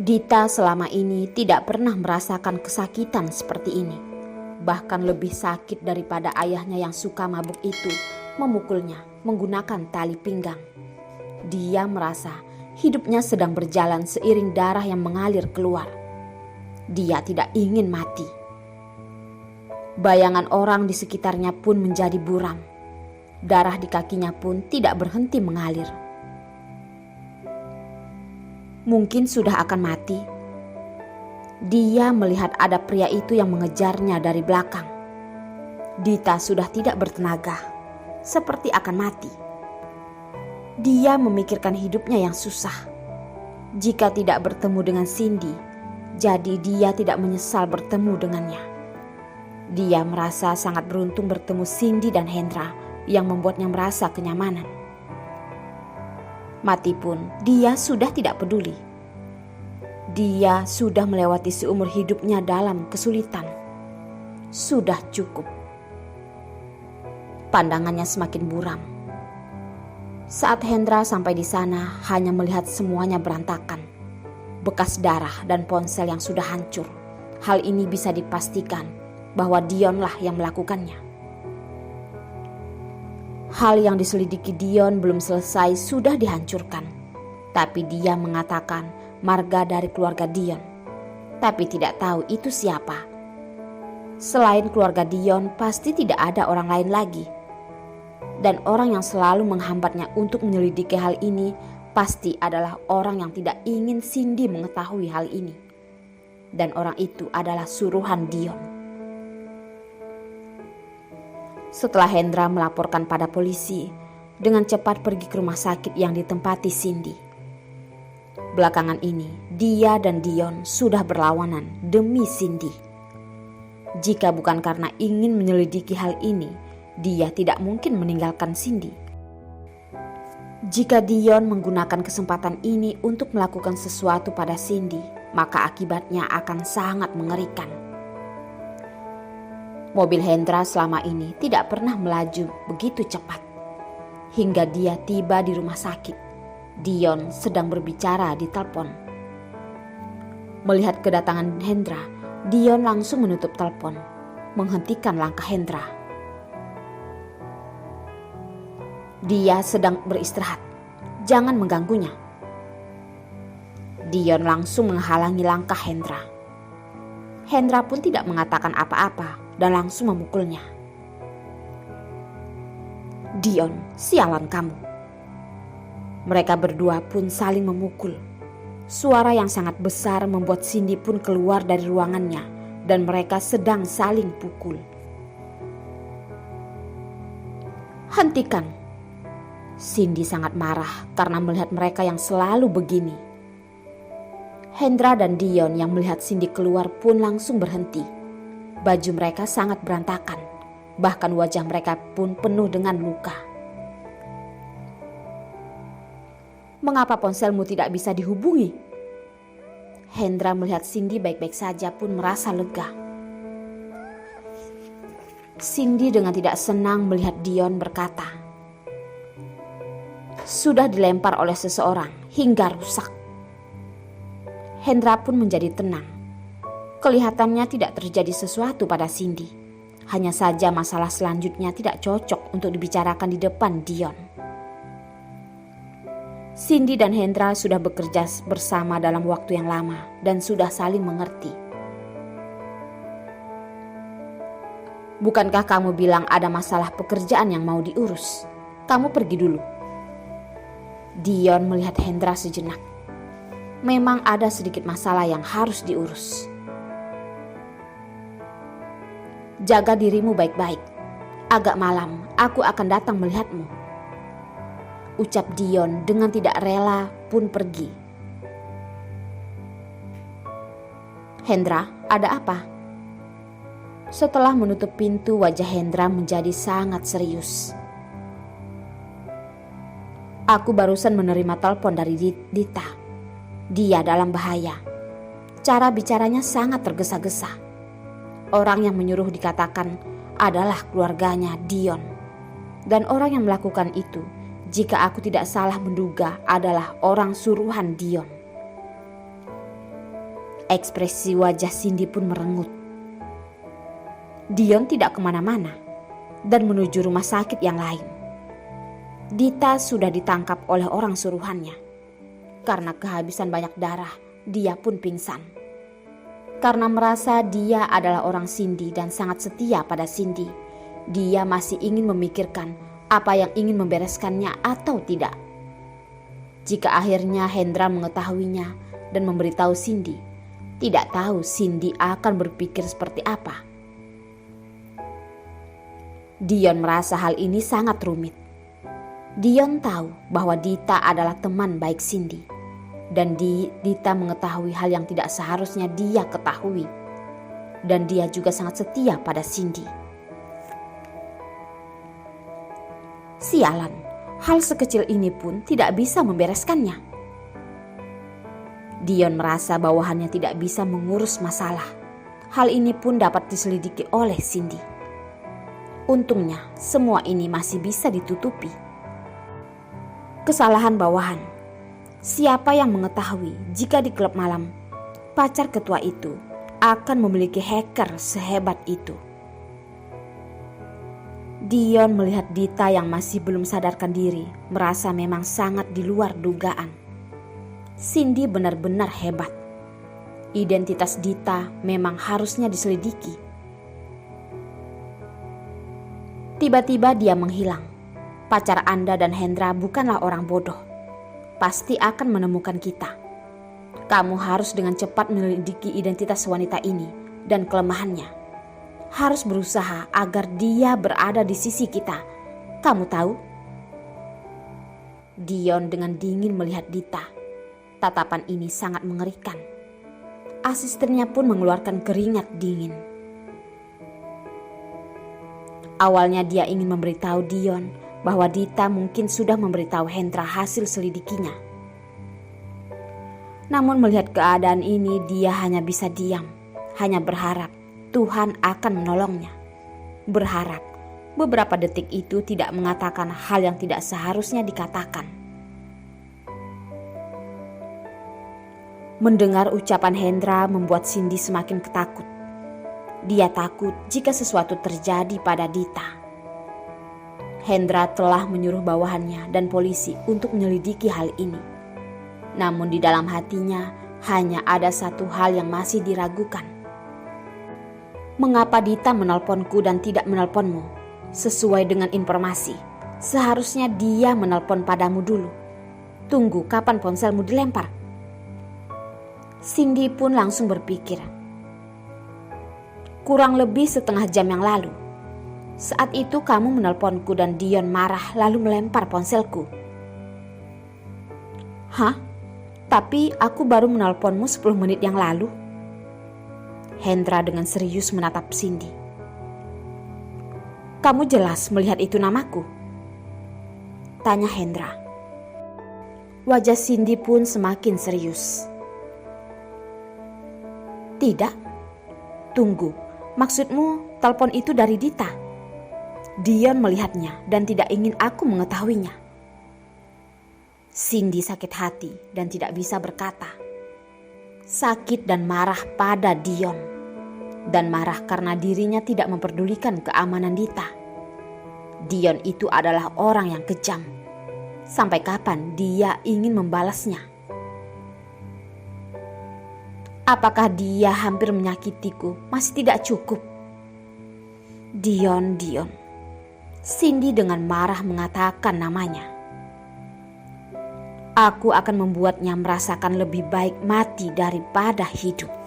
Dita selama ini tidak pernah merasakan kesakitan seperti ini. Bahkan lebih sakit daripada ayahnya yang suka mabuk itu memukulnya menggunakan tali pinggang. Dia merasa hidupnya sedang berjalan seiring darah yang mengalir keluar. Dia tidak ingin mati. Bayangan orang di sekitarnya pun menjadi buram. Darah di kakinya pun tidak berhenti mengalir. Mungkin sudah akan mati. Dia melihat ada pria itu yang mengejarnya dari belakang. Dita sudah tidak bertenaga, seperti akan mati. Dia memikirkan hidupnya yang susah. Jika tidak bertemu dengan Cindy, jadi dia tidak menyesal bertemu dengannya. Dia merasa sangat beruntung bertemu Cindy dan Hendra yang membuatnya merasa kenyamanan. Mati pun dia sudah tidak peduli. Dia sudah melewati seumur hidupnya dalam kesulitan. Sudah cukup. Pandangannya semakin buram. Saat Hendra sampai di sana hanya melihat semuanya berantakan. Bekas darah dan ponsel yang sudah hancur. Hal ini bisa dipastikan bahwa Dionlah yang melakukannya. Hal yang diselidiki Dion belum selesai sudah dihancurkan. Tapi dia mengatakan marga dari keluarga Dion. Tapi tidak tahu itu siapa. Selain keluarga Dion pasti tidak ada orang lain lagi. Dan orang yang selalu menghambatnya untuk menyelidiki hal ini pasti adalah orang yang tidak ingin Cindy mengetahui hal ini. Dan orang itu adalah suruhan Dion. Setelah Hendra melaporkan pada polisi, dengan cepat pergi ke rumah sakit yang ditempati Cindy. Belakangan ini, dia dan Dion sudah berlawanan demi Cindy. Jika bukan karena ingin menyelidiki hal ini, dia tidak mungkin meninggalkan Cindy. Jika Dion menggunakan kesempatan ini untuk melakukan sesuatu pada Cindy, maka akibatnya akan sangat mengerikan. Mobil Hendra selama ini tidak pernah melaju begitu cepat. Hingga dia tiba di rumah sakit, Dion sedang berbicara di telepon. Melihat kedatangan Hendra, Dion langsung menutup telepon, menghentikan langkah Hendra. Dia sedang beristirahat, jangan mengganggunya. Dion langsung menghalangi langkah Hendra. Hendra pun tidak mengatakan apa-apa dan langsung memukulnya. Dion, sialan kamu. Mereka berdua pun saling memukul. Suara yang sangat besar membuat Cindy pun keluar dari ruangannya dan mereka sedang saling pukul. Hentikan. Cindy sangat marah karena melihat mereka yang selalu begini. Hendra dan Dion yang melihat Cindy keluar pun langsung berhenti. Baju mereka sangat berantakan, bahkan wajah mereka pun penuh dengan luka. Mengapa ponselmu tidak bisa dihubungi? Hendra melihat Cindy baik-baik saja pun merasa lega. Cindy dengan tidak senang melihat Dion berkata, sudah dilempar oleh seseorang hingga rusak. Hendra pun menjadi tenang. Kelihatannya tidak terjadi sesuatu pada Cindy. Hanya saja masalah selanjutnya tidak cocok untuk dibicarakan di depan Dion. Cindy dan Hendra sudah bekerja bersama dalam waktu yang lama dan sudah saling mengerti. Bukankah kamu bilang ada masalah pekerjaan yang mau diurus? Kamu pergi dulu. Dion melihat Hendra sejenak. Memang ada sedikit masalah yang harus diurus. Jaga dirimu baik-baik. Agak malam, aku akan datang melihatmu. Ucap Dion dengan tidak rela pun pergi. Hendra, ada apa? Setelah menutup pintu, wajah Hendra menjadi sangat serius. Aku barusan menerima telepon dari Dita. Dia dalam bahaya. Cara bicaranya sangat tergesa-gesa. Orang yang menyuruh dikatakan adalah keluarganya Dion. Dan orang yang melakukan itu, jika aku tidak salah menduga, adalah orang suruhan Dion. Ekspresi wajah Cindy pun merengut. Dion tidak kemana-mana dan menuju rumah sakit yang lain. Dita sudah ditangkap oleh orang suruhannya. Karena kehabisan banyak darah, dia pun pingsan. Karena merasa dia adalah orang Cindy dan sangat setia pada Cindy, dia masih ingin memikirkan apa yang ingin membereskannya atau tidak. Jika akhirnya Hendra mengetahuinya dan memberitahu Cindy, tidak tahu Cindy akan berpikir seperti apa. Dion merasa hal ini sangat rumit. Dion tahu bahwa Dita adalah teman baik Cindy. Dan Dita mengetahui hal yang tidak seharusnya dia ketahui. Dan dia juga sangat setia pada Cindy. Sialan, hal sekecil ini pun tidak bisa membereskannya. Dion merasa bawahannya tidak bisa mengurus masalah. Hal ini pun dapat diselidiki oleh Cindy. Untungnya semua ini masih bisa ditutupi. Kesalahan bawahan. Siapa yang mengetahui jika di klub malam pacar ketua itu akan memiliki hacker sehebat itu. Dion melihat Dita yang masih belum sadarkan diri, merasa memang sangat di luar dugaan. Cindy benar-benar hebat. Identitas Dita memang harusnya diselidiki. Tiba-tiba dia menghilang. Pacar Anda dan Hendra bukanlah orang bodoh. Pasti akan menemukan kita. Kamu harus dengan cepat menyelidiki identitas wanita ini dan kelemahannya. Harus berusaha agar dia berada di sisi kita. Kamu tahu? Dion dengan dingin melihat Dita. Tatapan ini sangat mengerikan. Asistennya pun mengeluarkan keringat dingin. Awalnya dia ingin memberitahu Dion bahwa Dita mungkin sudah memberitahu Hendra hasil selidikinya. Namun melihat keadaan ini dia hanya bisa diam, hanya berharap Tuhan akan menolongnya. Berharap beberapa detik itu tidak mengatakan hal yang tidak seharusnya dikatakan. Mendengar ucapan Hendra membuat Cindy semakin ketakut. Dia takut jika sesuatu terjadi pada Dita. Hendra telah menyuruh bawahannya dan polisi untuk menyelidiki hal ini. Namun di dalam hatinya hanya ada satu hal yang masih diragukan. Mengapa Dita menelponku dan tidak menelponmu? Sesuai dengan informasi, seharusnya dia menelpon padamu dulu. Tunggu kapan ponselmu dilempar. Cindy pun langsung berpikir. Kurang lebih setengah jam yang lalu. Saat itu kamu menelponku dan Dion marah lalu melempar ponselku. Hah? Tapi aku baru menelponmu 10 menit yang lalu. Hendra dengan serius menatap Cindy. Kamu jelas melihat itu namaku? Tanya Hendra. Wajah Cindy pun semakin serius. Tidak. Tunggu, maksudmu telepon itu dari Dita? Dion melihatnya dan tidak ingin aku mengetahuinya. Cindy sakit hati dan tidak bisa berkata. Sakit dan marah pada Dion. Dan marah karena dirinya tidak memperdulikan keamanan Dita. Dion itu adalah orang yang kejam. Sampai kapan dia ingin membalasnya? Apakah dia hampir menyakitiku masih tidak cukup? Dion. Cindy dengan marah mengatakan namanya. Aku akan membuatnya merasakan lebih baik mati daripada hidup.